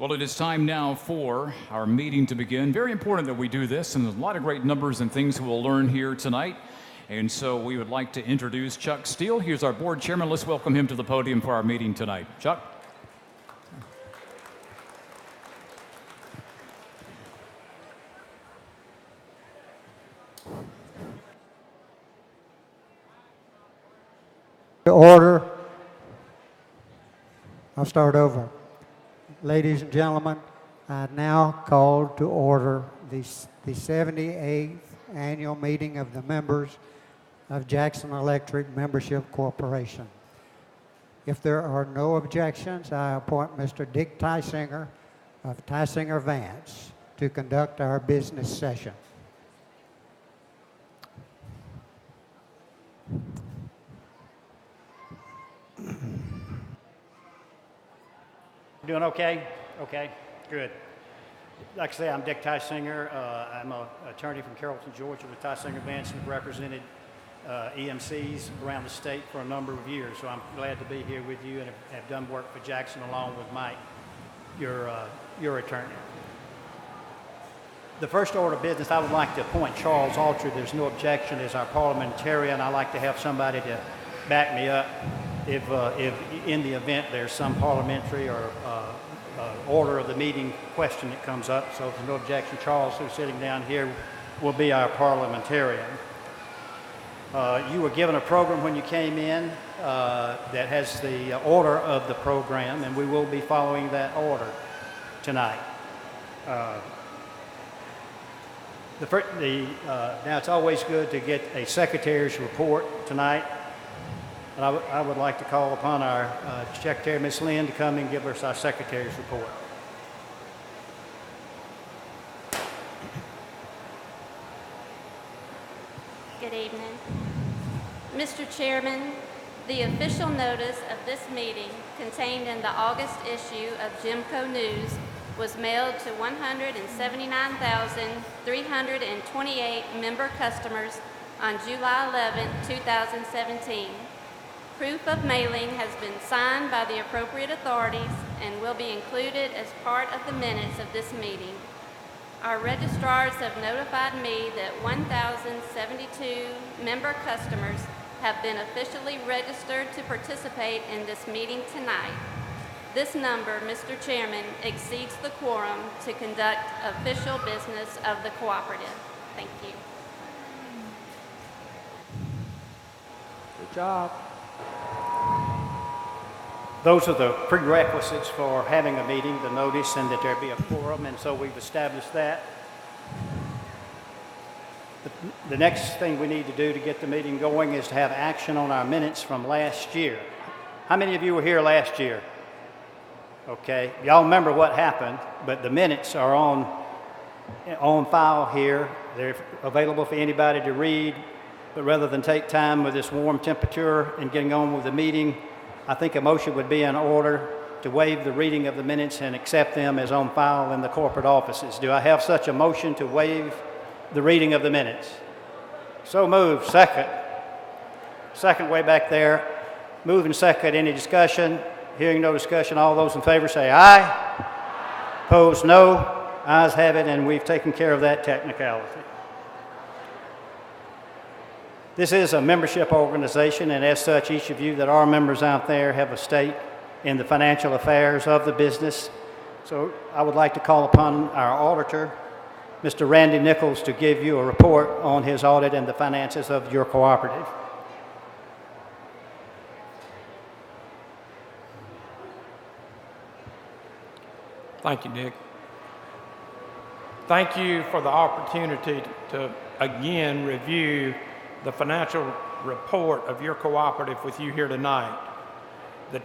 Well, it is time now for our meeting to begin. Very important that we do this, and there's a lot of great numbers and things we'll learn here tonight. And so we would like to introduce Chuck Steele. Here's our board chairman. Let's welcome him to the podium for our meeting tonight. Chuck. Order. I'll start over. Ladies and gentlemen, I now call to order the 78th annual meeting of the members of Jackson Electric Membership Corporation. If there are no objections, I appoint Mr. Dick Tysinger of Tysinger Vance to conduct our business session. Doing okay? Okay, good. Like I say, I'm Dick Tysinger. I'm an attorney from Carrollton, Georgia with Tysinger Vance, and have represented EMCs around the state for a number of years. So I'm glad to be here with you and have done work for Jackson along with Mike, your attorney. The first order of business, I would like to appoint Charles Alter. There's no objection as our parliamentarian. I like to have somebody to back me up if in the event there's some parliamentary or order of the meeting question that comes up. So if there's no objection, Charles, who's sitting down here, will be our parliamentarian. You were given a program when you came in that has the order of the program, and we will be following that order tonight. Now, it's always good to get a secretary's report tonight. And I would like to call upon our Secretary, Ms. Lynn, to come and give us our Secretary's report. Good evening. Mr. Chairman, the official notice of this meeting contained in the August issue of Jimco News was mailed to 179,328 member customers on July 11, 2017. Proof of mailing has been signed by the appropriate authorities and will be included as part of the minutes of this meeting. Our registrars have notified me that 1,072 member customers have been officially registered to participate in this meeting tonight. This number, Mr. Chairman, exceeds the quorum to conduct official business of the cooperative. Thank you. Good job. Those are the prerequisites for having a meeting, the notice and that there be a quorum, and so we've established that. The next thing we need to do to get the meeting going is to have action on our minutes from last year. How many of you were here last year? Okay, y'all remember what happened, but the minutes are on file here. They're available for anybody to read, but rather than take time with this warm temperature and getting on with the meeting, I think a motion would be in order to waive the reading of the minutes and accept them as on file in the corporate offices. Do I have such a motion to waive the reading of the minutes? So moved. Second. Second way back there. Move and second. Any discussion? Hearing no discussion, all those in favor say aye. Opposed, no. Ayes have it, and we've taken care of that technicality. This is a membership organization, and as such, each of you that are members out there have a stake in the financial affairs of the business. So I would like to call upon our auditor, Mr. Randy Nichols, to give you a report on his audit and the finances of your cooperative. Thank you, Dick. Thank you for the opportunity to again review the financial report of your cooperative with you here tonight. The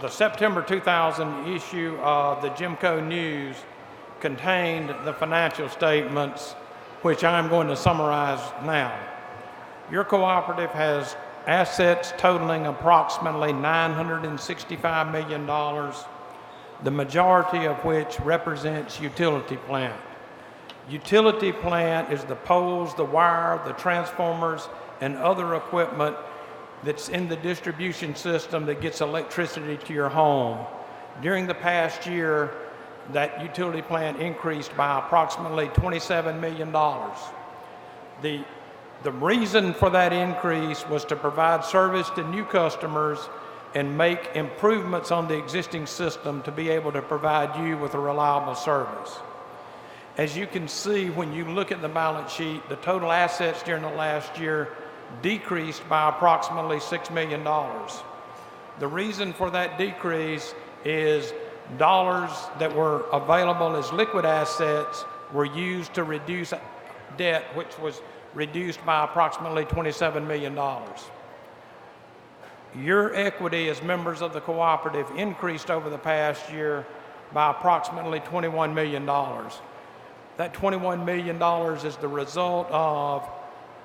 September 2000 issue of the Jimco News contained the financial statements, which I'm going to summarize now. Your cooperative has assets totaling approximately $965 million, the majority of which represents utility plant. Utility plant is the poles, the wire, the transformers, and other equipment that's in the distribution system that gets electricity to your home. During the past year, that utility plant increased by approximately $27 million. The reason for that increase was to provide service to new customers and make improvements on the existing system to be able to provide you with a reliable service. As you can see, when you look at the balance sheet, the total assets during the last year decreased by approximately $6 million. The reason for that decrease is dollars that were available as liquid assets were used to reduce debt, which was reduced by approximately $27 million. Your equity as members of the cooperative increased over the past year by approximately $21 million. That $21 million is the result of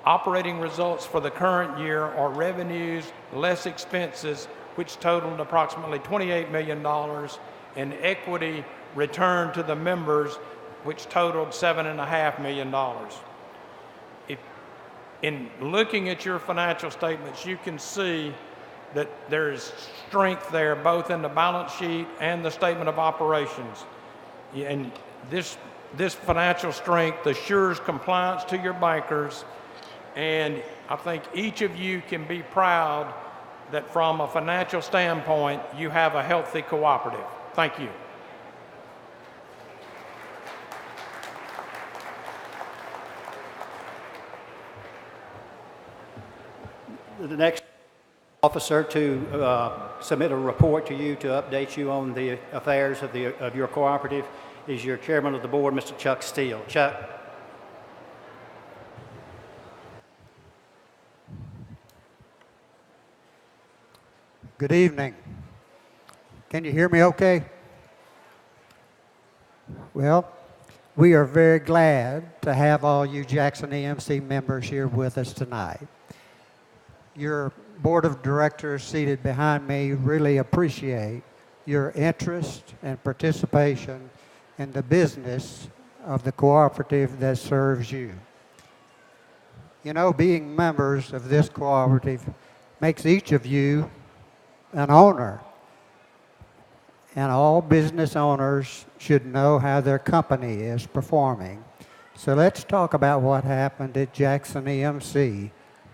operating results for the current year, or revenues less expenses, which totaled approximately $28 million, and equity returned to the members, which totaled $7.5 million. In looking at your financial statements, you can see that there is strength there, both in the balance sheet and the statement of operations. And this financial strength assures compliance to your bankers, and I think each of you can be proud that from a financial standpoint, you have a healthy cooperative. Thank you. The next officer to submit a report to you to update you on the affairs of your cooperative is your chairman of the board, Mr. Chuck Steele. Chuck. Good evening. Can you hear me okay? Well, we are very glad to have all you Jackson EMC members here with us tonight. Your board of directors seated behind me really appreciate your interest and participation in the business of the cooperative that serves you. You know, being members of this cooperative makes each of you an owner. And all business owners should know how their company is performing. So let's talk about what happened at Jackson EMC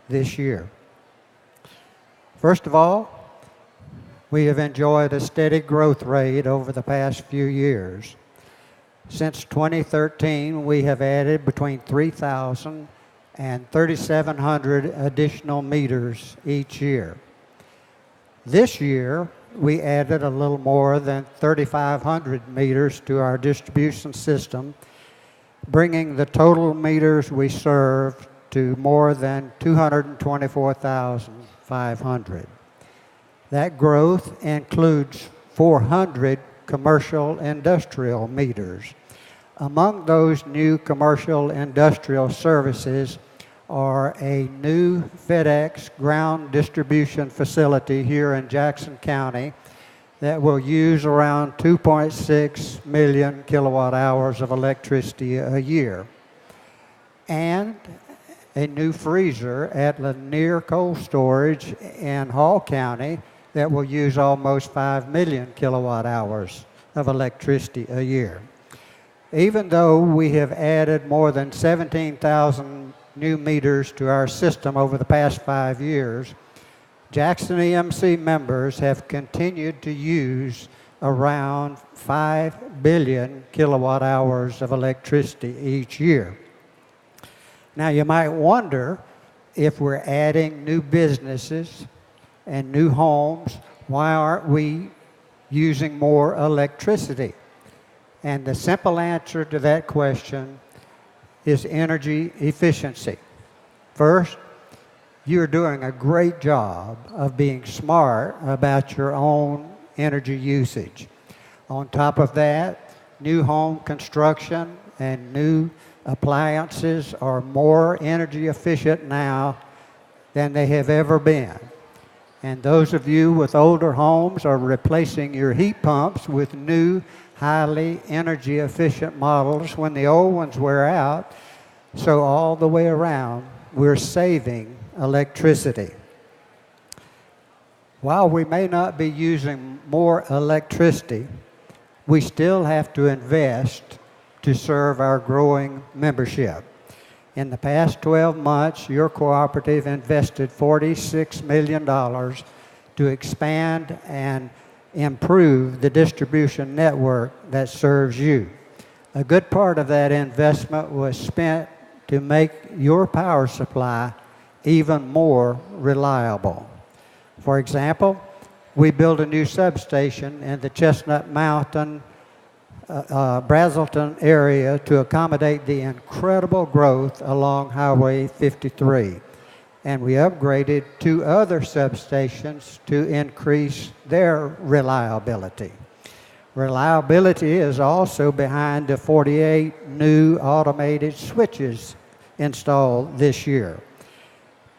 this year. First of all, we have enjoyed a steady growth rate over the past few years. Since 2013, we have added between 3,000 and 3,700 additional meters each year. This year, we added a little more than 3,500 meters to our distribution system, bringing the total meters we serve to more than 224,500. That growth includes 400 commercial industrial meters. Among those new commercial industrial services are a new FedEx ground distribution facility here in Jackson County that will use around 2.6 million kilowatt hours of electricity a year, and a new freezer at Lanier Cold Storage in Hall County that will use almost 5 million kilowatt hours of electricity a year. Even though we have added more than 17,000 new meters to our system over the past 5 years, Jackson EMC members have continued to use around 5 billion kilowatt hours of electricity each year. Now you might wonder, if we're adding new businesses and new homes, why aren't we using more electricity? And the simple answer to that question is energy efficiency. First, you're doing a great job of being smart about your own energy usage. On top of that, new home construction and new appliances are more energy efficient now than they have ever been. And those of you with older homes are replacing your heat pumps with new, highly energy efficient models when the old ones wear out. So all the way around, we're saving electricity. While we may not be using more electricity, we still have to invest to serve our growing membership. In the past 12 months, your cooperative invested $46 million to expand and improve the distribution network that serves you. A good part of that investment was spent to make your power supply even more reliable. For example, we built a new substation in the Chestnut Mountain, Brazelton area to accommodate the incredible growth along Highway 53. And we upgraded 2 other substations to increase their reliability. Reliability is also behind the 48 new automated switches installed this year.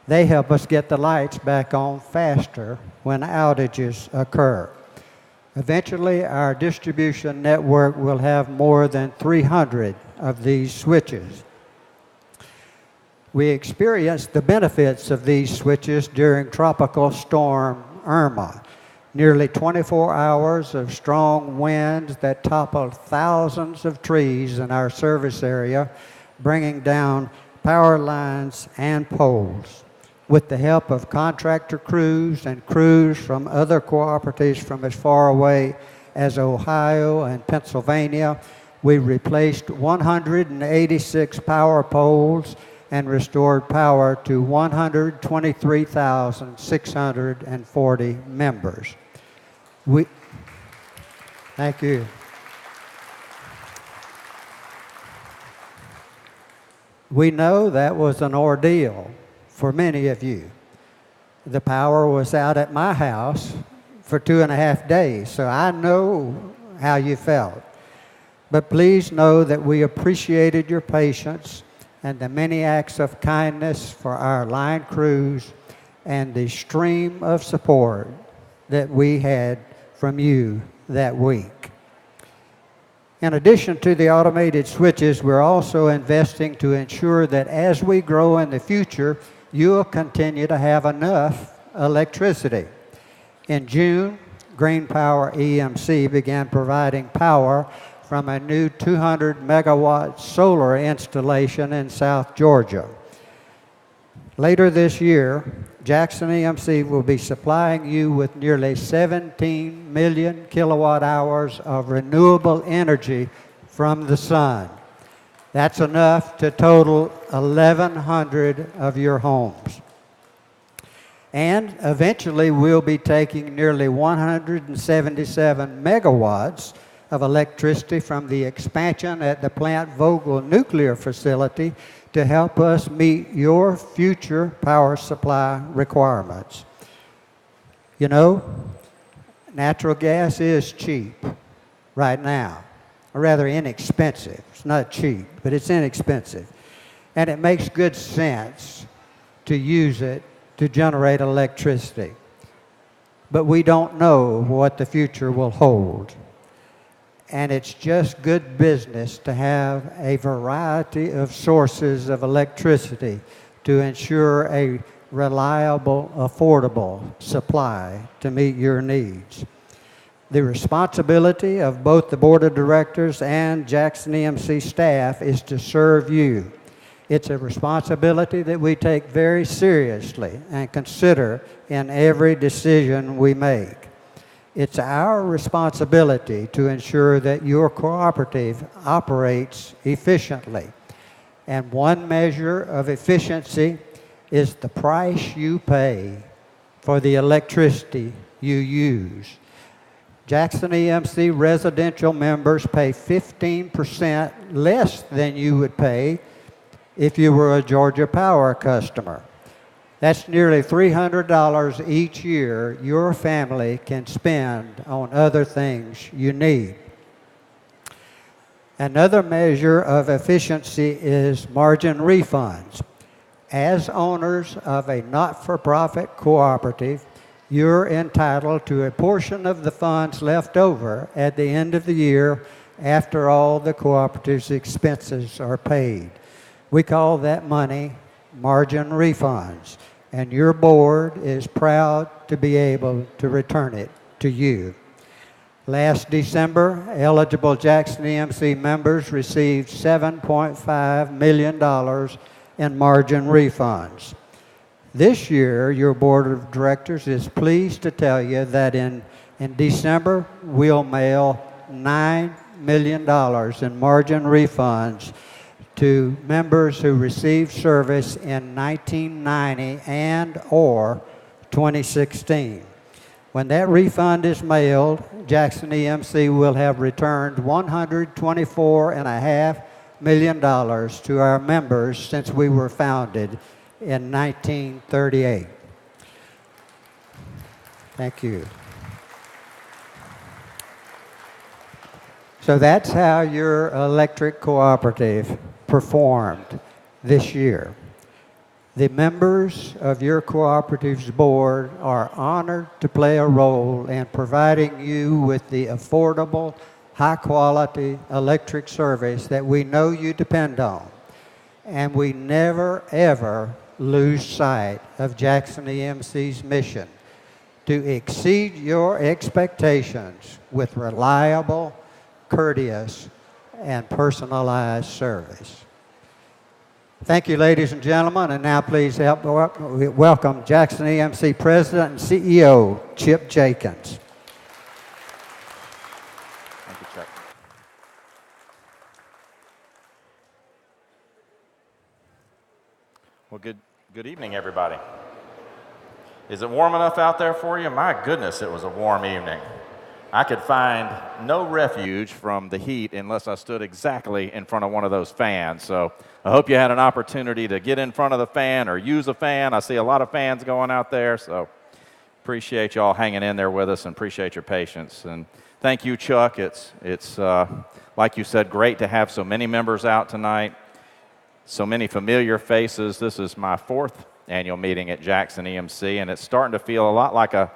They help us get the lights back on faster when outages occur. Eventually, our distribution network will have more than 300 of these switches. We experienced the benefits of these switches during Tropical Storm Irma. Nearly 24 hours of strong winds that toppled thousands of trees in our service area, bringing down power lines and poles. With the help of contractor crews and crews from other cooperatives from as far away as Ohio and Pennsylvania, we replaced 186 power poles and restored power to 123,640 members. Thank you. We know that was an ordeal for many of you. The power was out at my house for 2.5 days, so I know how you felt. But please know that we appreciated your patience and the many acts of kindness for our line crews and the stream of support that we had from you that week. In addition to the automated switches, we're also investing to ensure that as we grow in the future, you'll continue to have enough electricity. In June, Green Power EMC began providing power from a new 200 megawatt solar installation in South Georgia. Later this year, Jackson EMC will be supplying you with nearly 17 million kilowatt hours of renewable energy from the sun. That's enough to total 1,100 of your homes. And eventually we'll be taking nearly 177 megawatts of electricity from the expansion at the Plant Vogtle nuclear facility to help us meet your future power supply requirements. You know, natural gas is cheap right now, or rather inexpensive. It's not cheap, but it's inexpensive. And it makes good sense to use it to generate electricity. But we don't know what the future will hold. And it's just good business to have a variety of sources of electricity to ensure a reliable, affordable supply to meet your needs. The responsibility of both the Board of Directors and Jackson EMC staff is to serve you. It's a responsibility that we take very seriously and consider in every decision we make. It's our responsibility to ensure that your cooperative operates efficiently. And one measure of efficiency is the price you pay for the electricity you use. Jackson EMC residential members pay 15% less than you would pay if you were a Georgia Power customer. That's nearly $300 each year your family can spend on other things you need. Another measure of efficiency is margin refunds. As owners of a not-for-profit cooperative, you're entitled to a portion of the funds left over at the end of the year after all the cooperative's expenses are paid. We call that money margin refunds. and your board is proud to be able to return it to you. Last December, eligible Jackson EMC members received $7.5 million in margin refunds. This year, your board of directors is pleased to tell you that in December, we'll mail $9 million in margin refunds to members who received service in 1990 and or 2016. When that refund is mailed, Jackson EMC will have returned $124.5 million to our members since we were founded in 1938. Thank you. So that's how your electric cooperative performed this year. The members of your cooperative's board are honored to play a role in providing you with the affordable, high-quality electric service that we know you depend on. And we never, ever lose sight of Jackson EMC's mission to exceed your expectations with reliable, courteous, and personalized service. Thank you, ladies and gentlemen, and now please help welcome Jackson EMC President and CEO, Chip Jenkins. Thank you, Chuck. Well, good evening, everybody. Is it warm enough out there for you? My goodness, it was a warm evening. I could find no refuge from the heat unless I stood exactly in front of one of those fans. So I hope you had an opportunity to get in front of the fan or use a fan. I see a lot of fans going out there, so appreciate y'all hanging in there with us and appreciate your patience. And thank you, Chuck. It's like you said, great to have so many members out tonight, so many familiar faces. This is my 4th annual meeting at Jackson EMC, and it's starting to feel a lot like a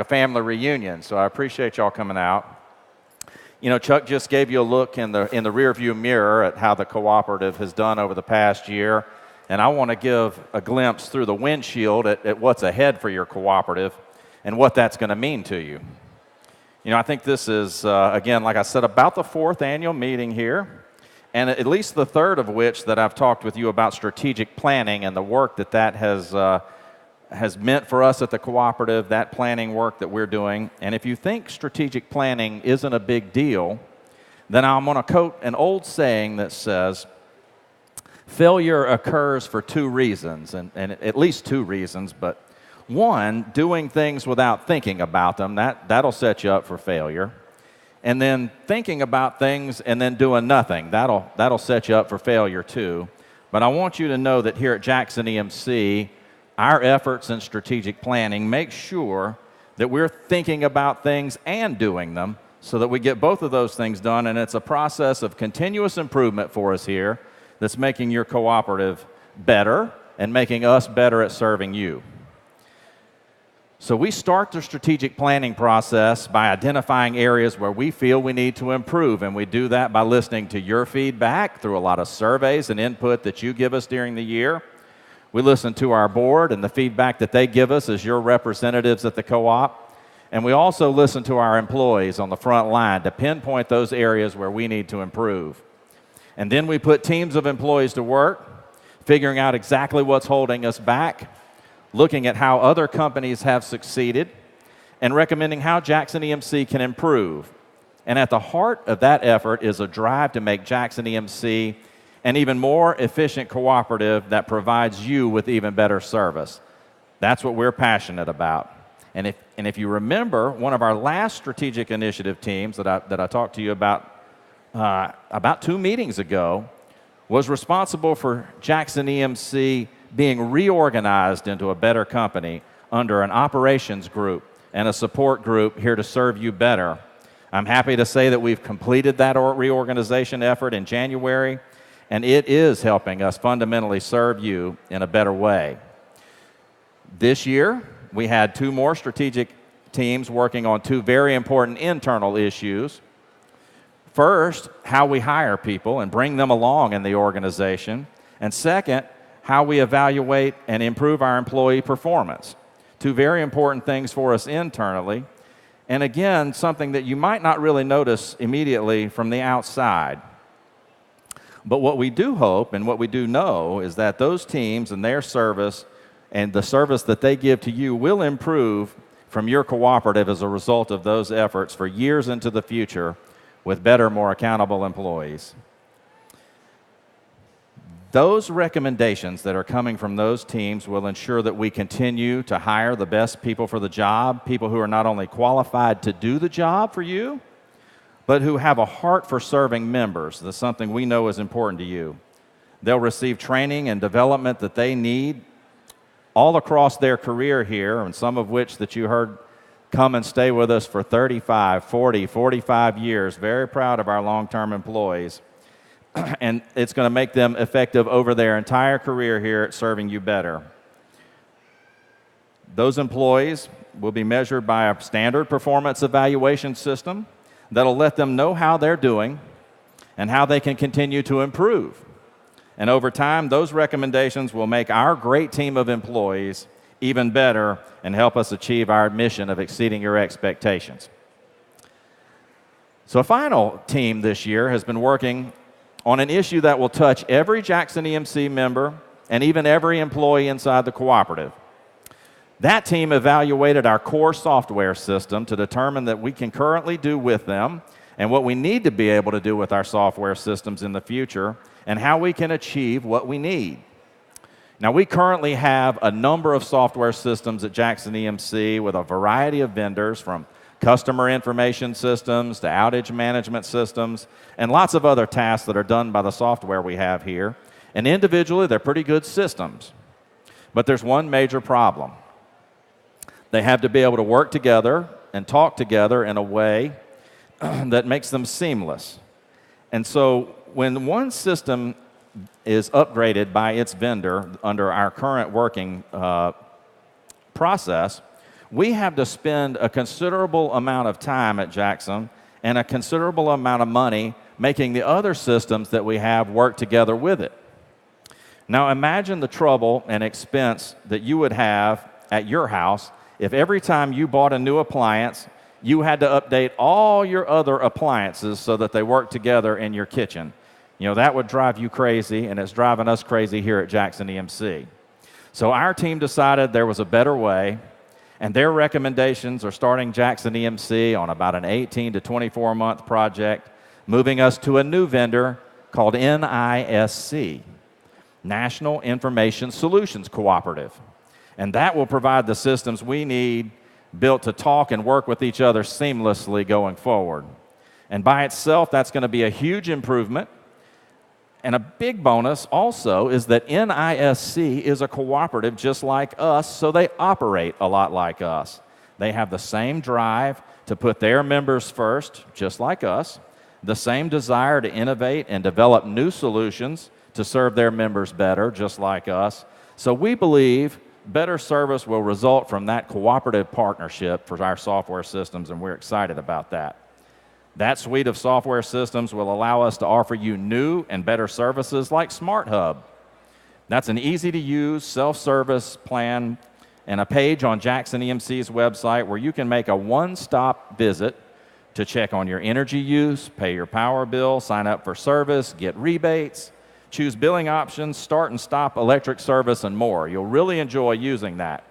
family reunion, so I appreciate y'all coming out. You know, Chuck just gave you a look in the rearview mirror at how the cooperative has done over the past year, and I want to give a glimpse through the windshield at what's ahead for your cooperative and what that's going to mean to you. You know, I think this is, again, like I said, about the 4th annual meeting here, and at least the 3rd of which that I've talked with you about strategic planning and the work that has meant for us at the cooperative, that planning work that we're doing. And if you think strategic planning isn't a big deal, then I'm going to quote an old saying that says, failure occurs for 2 reasons, and at least 2 reasons, but one, doing things without thinking about them, that'll set you up for failure. And then thinking about things and then doing nothing, that'll set you up for failure too. But I want you to know that here at Jackson EMC, our efforts in strategic planning make sure that we're thinking about things and doing them so that we get both of those things done, and it's a process of continuous improvement for us here that's making your cooperative better and making us better at serving you. So we start the strategic planning process by identifying areas where we feel we need to improve, and we do that by listening to your feedback through a lot of surveys and input that you give us during the year. We listen to our board and the feedback that they give us as your representatives at the co-op. And we also listen to our employees on the front line to pinpoint those areas where we need to improve. And then we put teams of employees to work, figuring out exactly what's holding us back, looking at how other companies have succeeded, and recommending how Jackson EMC can improve. And at the heart of that effort is a drive to make Jackson EMC an even more efficient cooperative that provides you with even better service. That's what we're passionate about. And if you remember, one of our last strategic initiative teams that I talked to you about 2 meetings ago was responsible for Jackson EMC being reorganized into a better company under an operations group and a support group here to serve you better. I'm happy to say that we've completed that reorganization effort in January, and it is helping us fundamentally serve you in a better way. This year, we had 2 more strategic teams working on 2 very important internal issues. First, how we hire people and bring them along in the organization. And second, how we evaluate and improve our employee performance. Two very important things for us internally, and again, something that you might not really notice immediately from the outside. But what we do hope and what we do know is that those teams and their service and the service that they give to you will improve from your cooperative as a result of those efforts for years into the future with better, more accountable employees. Those recommendations that are coming from those teams will ensure that we continue to hire the best people for the job, people who are not only qualified to do the job for you, but who have a heart for serving members. That's something we know is important to you. They'll receive training and development that they need all across their career here, and some of which that you heard come and stay with us for 35, 40, 45 years. Very proud of our long-term employees. And it's going to make them effective over their entire career here at serving you better. Those employees will be measured by a standard performance evaluation system that'll let them know how they're doing and how they can continue to improve. And over time, those recommendations will make our great team of employees even better and help us achieve our mission of exceeding your expectations. So a final team this year has been working on an issue that will touch every Jackson EMC member and even every employee inside the cooperative. That team evaluated our core software system to determine that we can currently do with them and what we need to be able to do with our software systems in the future and how we can achieve what we need. Now, we currently have a number of software systems at Jackson EMC with a variety of vendors, from customer information systems to outage management systems, and lots of other tasks that are done by the software we have here. And individually, they're pretty good systems. But there's one major problem. They have to be able to work together and talk together in a way that makes them seamless. And so when one system is upgraded by its vendor under our current working process, we have to spend a considerable amount of time at Jackson and a considerable amount of money making the other systems that we have work together with it. Now imagine the trouble and expense that you would have at your house if every time you bought a new appliance, you had to update all your other appliances so that they work together in your kitchen. You know, that would drive you crazy, and it's driving us crazy here at Jackson EMC. So our team decided there was a better way, and their recommendations are starting Jackson EMC on about an 18 to 24-month project, moving us to a new vendor called NISC, National Information Solutions Cooperative. And that will provide the systems we need built to talk and work with each other seamlessly going forward. And by itself, that's going to be a huge improvement. And a big bonus also is that NISC is a cooperative just like us, so they operate a lot like us. They have the same drive to put their members first, just like us, the same desire to innovate and develop new solutions to serve their members better, just like us. So we believe better service will result from that cooperative partnership for our software systems, and we're excited about that. That suite of software systems will allow us to offer you new and better services like Smart Hub. That's an easy-to-use self-service plan and a page on Jackson EMC's website where you can make a one-stop visit to check on your energy use, pay your power bill, sign up for service, get rebates, choose billing options, start and stop electric service, and more. You'll really enjoy using that.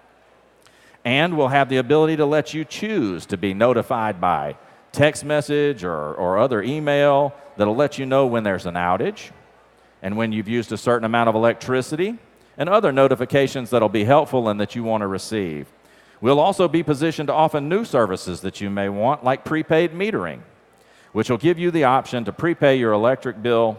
And we'll have the ability to let you choose to be notified by text message or other email that'll let you know when there's an outage and when you've used a certain amount of electricity, and other notifications that'll be helpful and that you want to receive. We'll also be positioned to offer new services that you may want, like prepaid metering, which will give you the option to prepay your electric bill.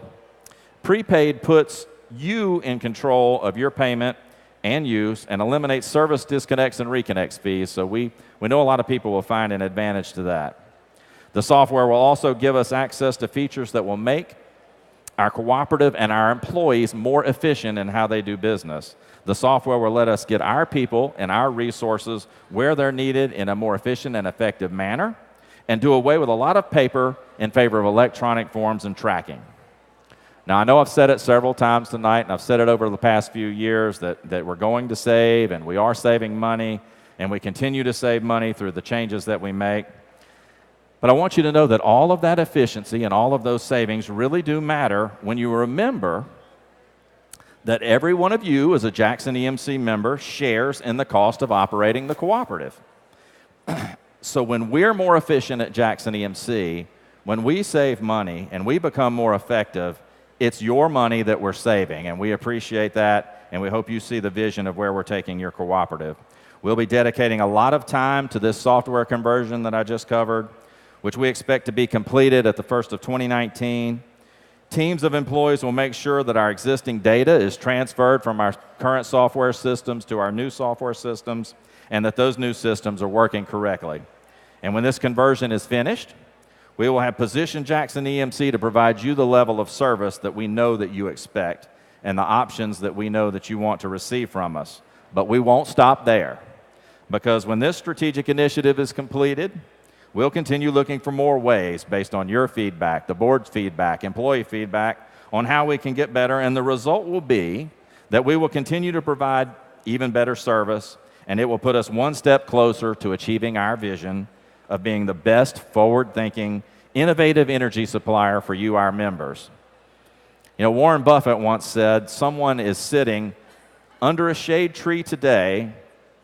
Prepaid puts you in control of your payment and use and eliminates service disconnects and reconnects fees, so we know a lot of people will find an advantage to that. The software will also give us access to features that will make our cooperative and our employees more efficient in how they do business. The software will let us get our people and our resources where they're needed in a more efficient and effective manner, and do away with a lot of paper in favor of electronic forms and tracking. Now, I know I've said it several times tonight, and I've said it over the past few years that we're going to save, and we are saving money, and we continue to save money through the changes that we make. But I want you to know that all of that efficiency and all of those savings really do matter when you remember that every one of you as a Jackson EMC member shares in the cost of operating the cooperative. So when we're more efficient at Jackson EMC, when we save money and we become more effective, it's your money that we're saving, and we appreciate that, and we hope you see the vision of where we're taking your cooperative. We'll be dedicating a lot of time to this software conversion that I just covered, which we expect to be completed at the first of 2019. Teams of employees will make sure that our existing data is transferred from our current software systems to our new software systems, and that those new systems are working correctly. And when this conversion is finished, we will have positioned Jackson EMC to provide you the level of service that we know that you expect and the options that we know that you want to receive from us. But we won't stop there, because when this strategic initiative is completed, we'll continue looking for more ways based on your feedback, the board's feedback, employee feedback, on how we can get better, and the result will be that we will continue to provide even better service, and it will put us one step closer to achieving our vision of being the best forward-thinking, innovative energy supplier for you, our members. You know, Warren Buffett once said, someone is sitting under a shade tree today,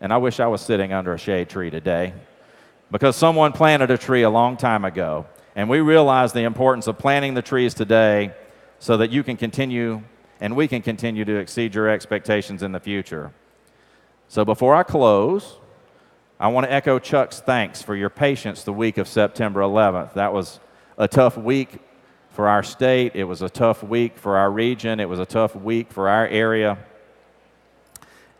and I wish I was sitting under a shade tree today, because someone planted a tree a long time ago, and we realize the importance of planting the trees today so that you can continue and we can continue to exceed your expectations in the future. So before I close, I want to echo Chuck's thanks for your patience the week of September 11th. That was a tough week for our state. It was a tough week for our region. It was a tough week for our area.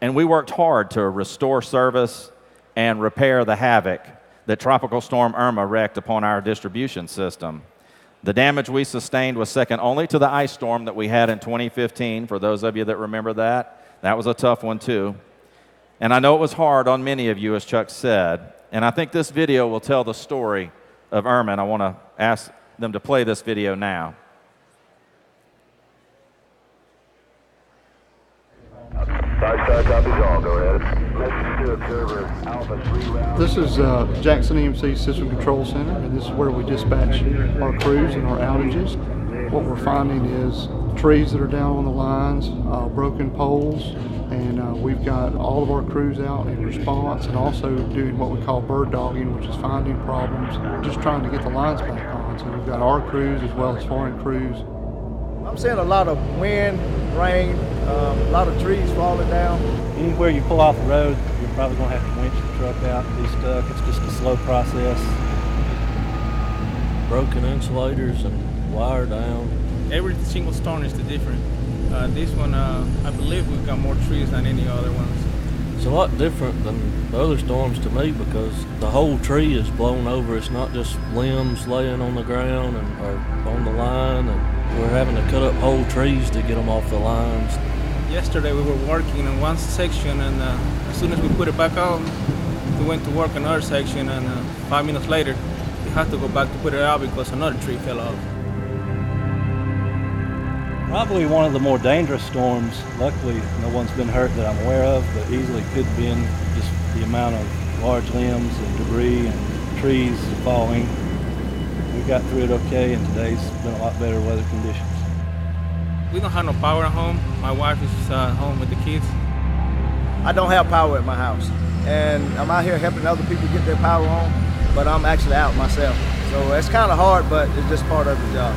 And we worked hard to restore service and repair the havoc that Tropical Storm Irma wreaked upon our distribution system. The damage we sustained was second only to the ice storm that we had in 2015, for those of you that remember that. That was a tough one too. And I know it was hard on many of you, as Chuck said. And I think this video will tell the story of Irma, and I want to ask them to play this video now. This is Jackson EMC System Control Center, and this is where we dispatch our crews and our outages. What we're finding is trees that are down on the lines, broken poles, and we've got all of our crews out in response, and also doing what we call bird dogging, which is finding problems, just trying to get the lines back on. So we've got our crews as well as foreign crews. I'm seeing a lot of wind, rain, a lot of trees falling down. Anywhere you pull off the road, you're probably going to have to winch the truck out and be stuck. It's just a slow process. Broken insulators and wire down. Every single storm is different. This one, I believe we've got more trees than any other ones. It's a lot different than the other storms to me, because the whole tree is blown over. It's not just limbs laying on the ground or on the line, and we're having to cut up whole trees to get them off the lines. Yesterday we were working on one section, and as soon as we put it back on, we went to work on another section, and 5 minutes later we had to go back to put it out because another tree fell off. Probably one of the more dangerous storms. Luckily, no one's been hurt that I'm aware of, but easily could have been just the amount of large limbs and debris and trees falling. We got through it okay, and today's been a lot better weather conditions. We don't have no power at home. My wife is home with the kids. I don't have power at my house, and I'm out here helping other people get their power on, but I'm actually out myself. So it's kind of hard, but it's just part of the job.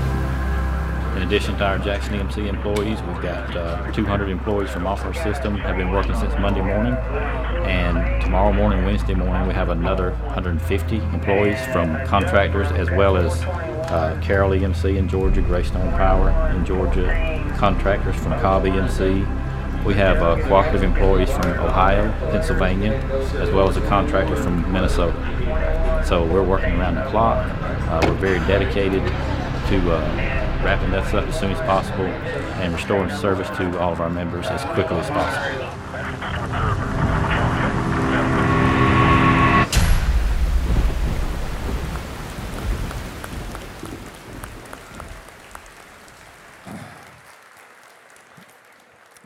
In addition to our Jackson EMC employees, we've got 200 employees from off our system, have been working since Monday morning. And tomorrow morning, Wednesday morning, we have another 150 employees from contractors, as well as Carroll EMC in Georgia, Greystone Power in Georgia, contractors from Cobb EMC. We have cooperative employees from Ohio, Pennsylvania, as well as a contractor from Minnesota. So we're working around the clock. We're very dedicated to wrapping this up as soon as possible and restoring service to all of our members as quickly as possible.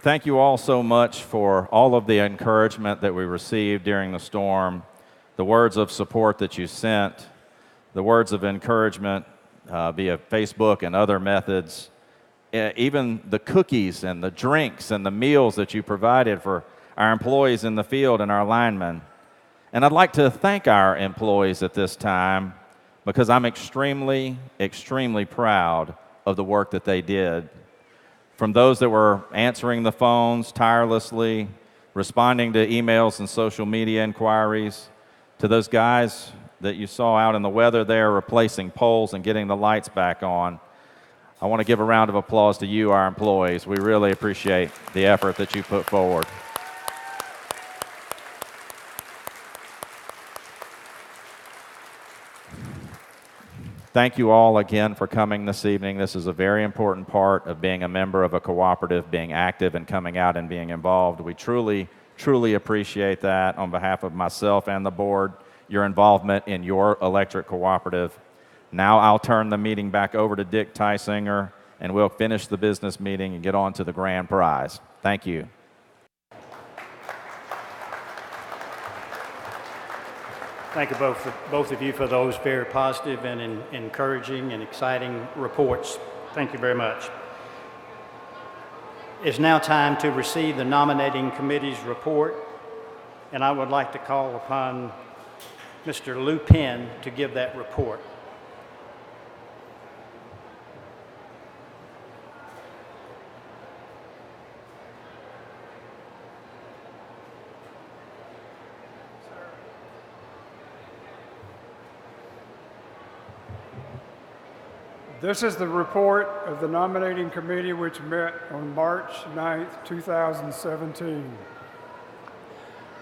thank you all so much for all of the encouragement that we received during the storm, the words of support that you sent, the words of encouragement via Facebook and other methods, even the cookies and the drinks and the meals that you provided for our employees in the field and our linemen. And I'd like to thank our employees at this time because I'm extremely, extremely proud of the work that they did. From those that were answering the phones tirelessly, responding to emails and social media inquiries, to those guys that you saw out in the weather there replacing poles and getting the lights back on. I want to give a round of applause to you, our employees. We really appreciate the effort that you put forward. Thank you all again for coming this evening. This is a very important part of being a member of a cooperative, being active and coming out and being involved. We truly, truly appreciate that on behalf of myself and the board, your involvement in your electric cooperative. Now I'll turn the meeting back over to Dick Tysinger, and we'll finish the business meeting and get on to the grand prize. Thank you. Thank you both of you for those very positive and encouraging and exciting reports. Thank you very much. It's now time to receive the nominating committee's report, and I would like to call upon Mr. Lou Penn to give that report. This is the report of the nominating committee which met on March 9th, 2017.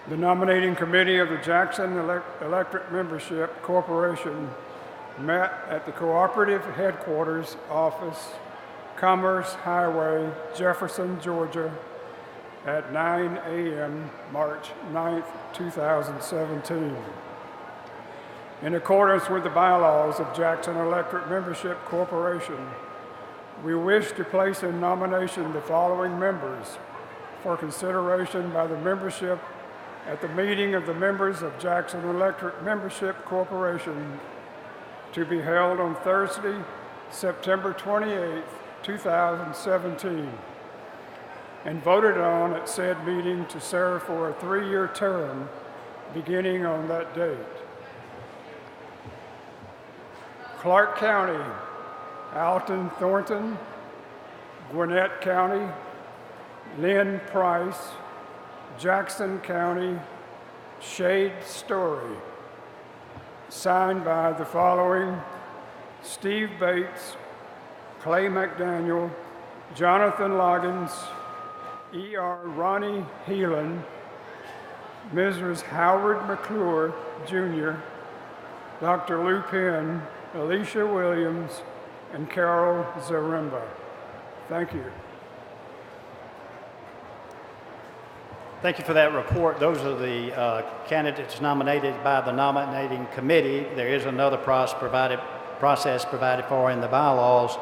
The nominating committee of the Jackson Electric Membership Corporation met at the Cooperative Headquarters Office, Commerce Highway, Jefferson, Georgia, at 9 a.m. March 9th, 2017. In accordance with the bylaws of Jackson Electric Membership Corporation, we wish to place in nomination the following members for consideration by the membership at the meeting of the members of Jackson Electric Membership Corporation to be held on Thursday, September 28, 2017, and voted on at said meeting to serve for a 3-year term beginning on that date. Clark County, Alton Thornton. Gwinnett County, Lynn Price. Jackson County, Shade Story. Signed by the following: Steve Bates, Clay McDaniel, Jonathan Loggins, E.R. Ronnie Heelan, Mrs. Howard McClure, Jr., Dr. Lou Penn, Alicia Williams, and Carol Zaremba. Thank you. Thank you for that report. Those are the candidates nominated by the nominating committee. There is another process provided for in the bylaws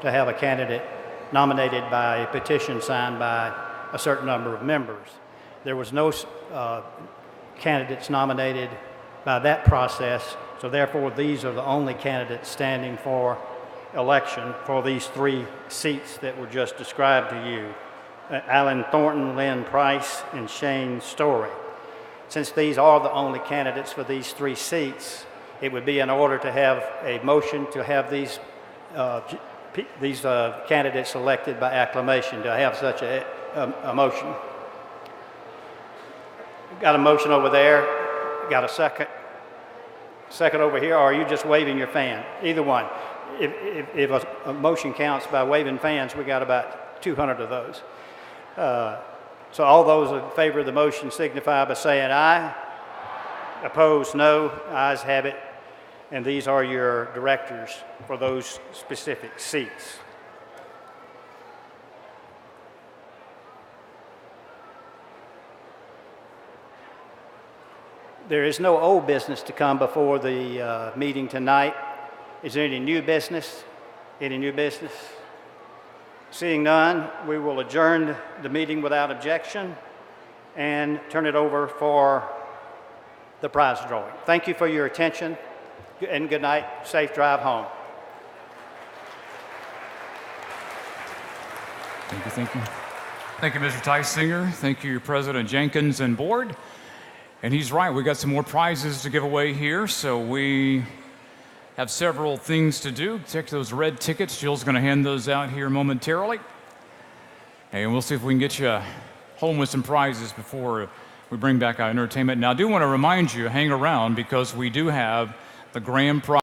to have a candidate nominated by a petition signed by a certain number of members. There was no candidates nominated by that process, so therefore these are the only candidates standing for election for these 3 seats that were just described to you: Alan Thornton, Lynn Price, and Shane Story. Since these are the only candidates for these 3 seats, it would be in order to have a motion to have these candidates elected by acclamation. Do I have such a motion? Got a motion over there? Got a second? Second over here, or are you just waving your fan? Either one. If a motion counts by waving fans, we got about 200 of those. So all those in favor of the motion signify by saying aye. Opposed, no. Ayes have it. And these are your directors for those specific seats. There is no old business to come before the meeting tonight. Is there any new business? Any new business? Seeing none, we will adjourn the meeting without objection and turn it over for the prize drawing. Thank you for your attention, and good night. Safe drive home. Thank you, thank you. Thank you, Mr. Tysinger. Thank you, President Jenkins and board. And he's right, we got some more prizes to give away here, so we have several things to do. Check those red tickets. Jill's going to hand those out here momentarily. And we'll see if we can get you home with some prizes before we bring back our entertainment. Now, I do want to remind you, hang around, because we do have the grand prize.